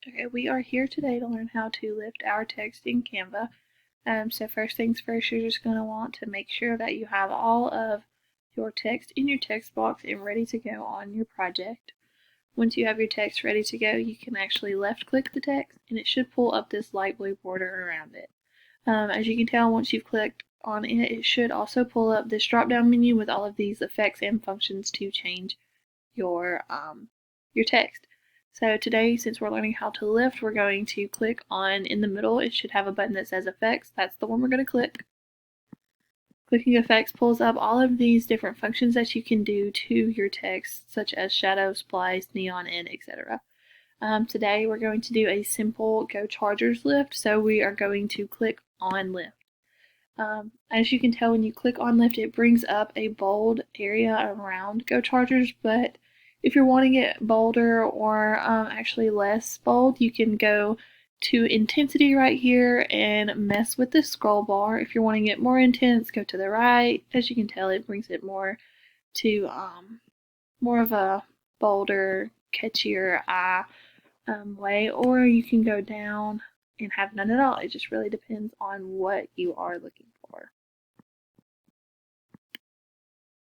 Okay, we are here today to learn how to lift our text in Canva. So first things first, you're just going to want to make sure that you have all of your text in your text box and ready to go on your project. Once you have your text ready to go, you can actually left click the text and it should pull up this light blue border around it. As you can tell, once you've clicked on it, it should also pull up this drop down menu with all of these effects and functions to change your text. So today, since we're learning how to lift, we're going to click on, in the middle, it should have a button that says effects. That's the one we're going to click. Clicking effects pulls up all of these different functions that you can do to your text, such as shadow, splice, neon, and etc. Today we're going to do a simple Go Chargers lift, so we are going to click on lift. As you can tell, when you click on lift, it brings up a bold area around Go Chargers, but if you're wanting it bolder or actually less bold, you can go to intensity right here and mess with the scroll bar. If you're wanting it more intense, go to the right. As you can tell, it brings it more to more of a bolder, catchier eye way, or you can go down and have none at all. It just really depends on what you are looking